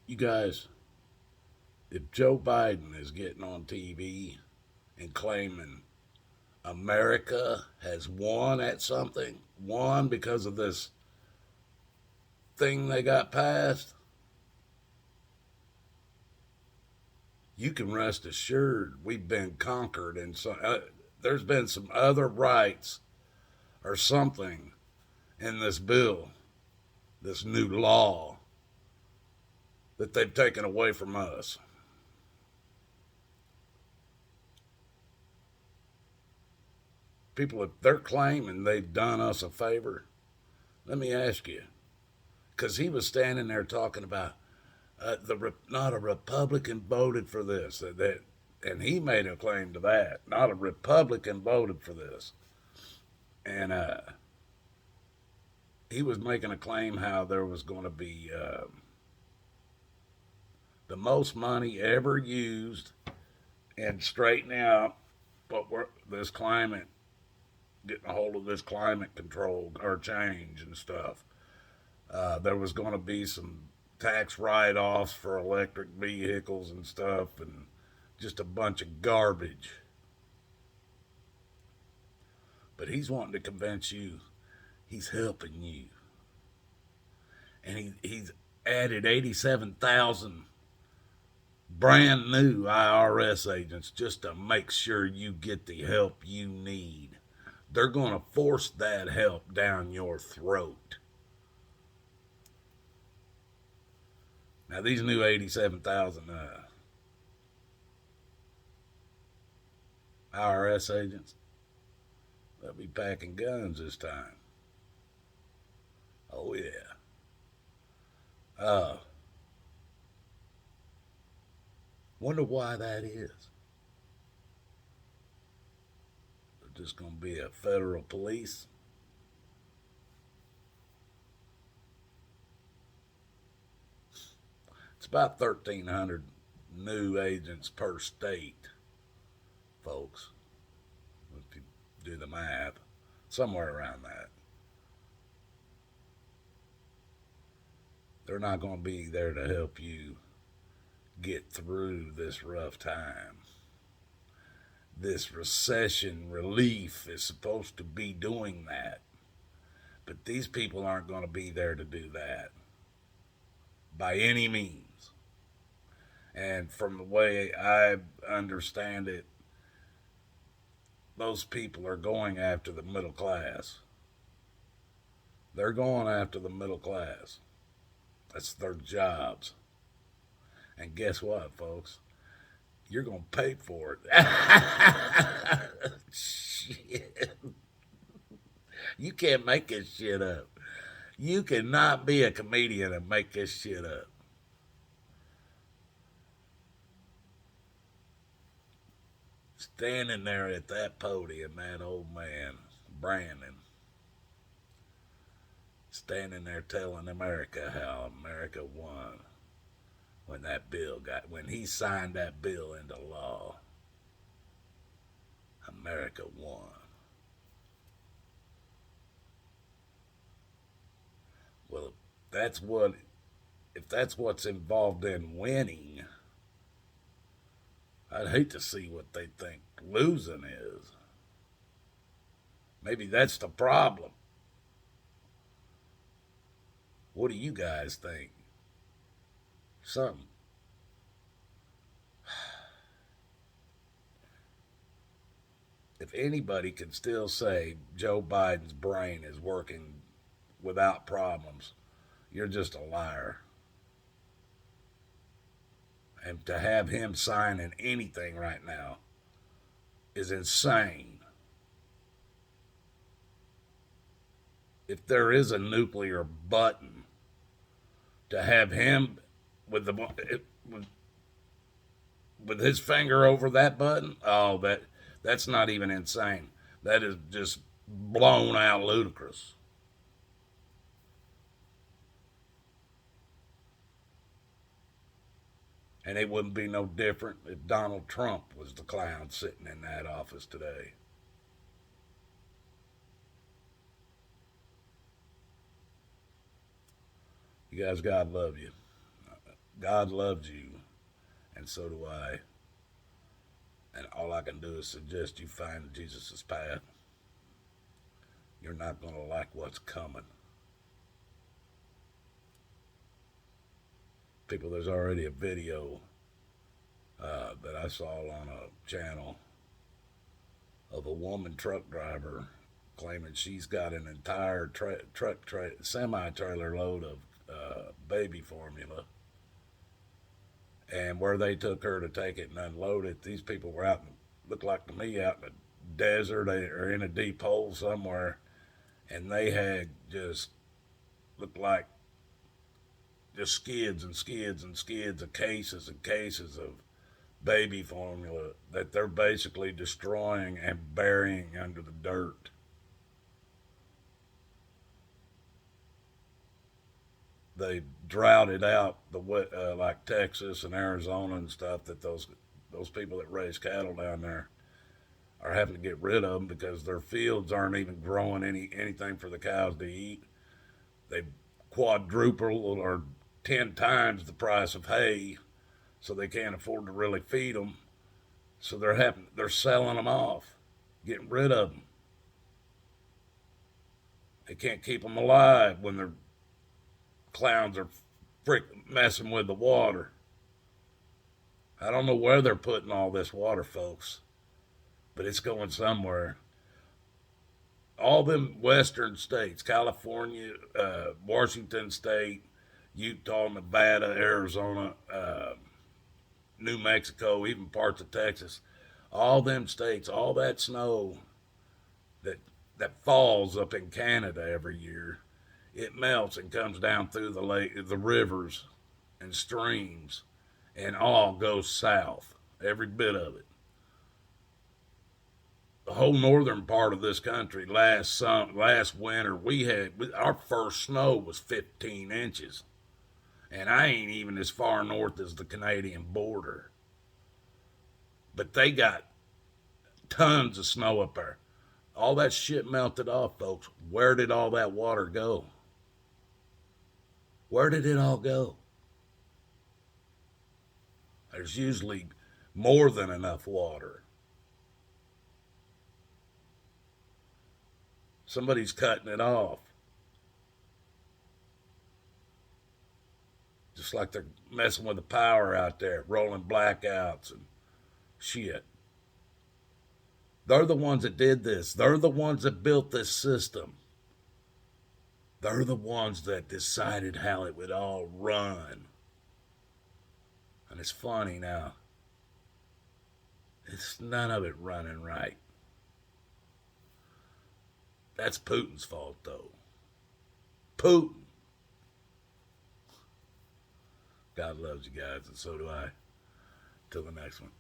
You guys, if Joe Biden is getting on TV and claiming America has won at something, won because of this thing they got passed, you can rest assured we've been conquered. And so, there's been some other rights or something in this bill, this new law that they've taken away from us. People, if they're claiming they've done us a favor, let me ask you, because he was standing there talking about not a Republican voted for this, and he made a claim to that. Not a Republican voted for this, and he was making a claim how there was going to be the most money ever used in straightening out this climate, getting a hold of this climate control or change and stuff. There was going to be some tax write-offs for electric vehicles and stuff, and just a bunch of garbage. But he's wanting to convince you he's helping you, and he's added 87,000 brand new IRS agents just to make sure you get the help you need. They're going to force that help down your throat. Now, these new 87,000 IRS agents, they'll be packing guns this time. Oh, yeah. Uh, Wonder why that is. They're just going to be a federal police. It's about 1,300 new agents per state, folks. If you do the math, somewhere around that. They're not going to be there to help you get through this rough time. This recession relief is supposed to be doing that. But these people aren't going to be there to do that by any means. And from the way I understand it, those people are going after the middle class. They're going after the middle class. That's their jobs. And guess what, folks? You're going to pay for it. Shit. You can't make this shit up. You cannot be a comedian and make this shit up. Standing there at that podium, that old man, Brandon, standing there telling America how America won when he signed that bill into law. America won. Well, that's what if that's what's involved in winning, I'd hate to see what they think losing is. Maybe that's the problem. What do you guys think? Something. If anybody can still say Joe Biden's brain is working without problems, you're just a liar. And to have him signing anything right now is insane. If there is a nuclear button, to have him with the with his finger over that button, oh, that's not even insane. That is just blown out ludicrous. And it wouldn't be no different if Donald Trump was the clown sitting in that office today. You guys, God love you. God loves you, and so do I. And all I can do is suggest you find Jesus' path. You're not going to like what's coming. People, there's already a video that I saw on a channel of a woman truck driver claiming she's got an entire semi-trailer load of baby formula. And where they took her to take it and unload it, these people were out, looked like to me, out in the desert or in a deep hole somewhere. And they had just, looked like just skids and skids and skids of cases and cases of baby formula that they're basically destroying and burying under the dirt. They droughted out the like Texas and Arizona and stuff, that those people that raise cattle down there are having to get rid of them because their fields aren't even growing anything for the cows to eat. They quadruple or 10 times the price of hay, so they can't afford to really feed them. So they're selling them off, getting rid of them. They can't keep them alive when their clowns are messing with the water. I don't know where they're putting all this water, folks, but it's going somewhere. All them western states, California, Washington State, Utah, Nevada, Arizona, New Mexico, even parts of Texas, all them states, all that snow that falls up in Canada every year, it melts and comes down through the rivers and streams, and all goes south, every bit of it. The whole northern part of this country, last winter, our first snow was 15 inches, and I ain't even as far north as the Canadian border. But they got tons of snow up there. All that shit melted off, folks. Where did all that water go? Where did it all go? There's usually more than enough water. Somebody's cutting it off. Just like they're messing with the power out there, rolling blackouts and shit. They're the ones that did this. They're the ones that built this system. They're the ones that decided how it would all run. And it's funny now. It's none of it running right. That's Putin's fault, though. Putin. God loves you guys, and so do I. Till the next one.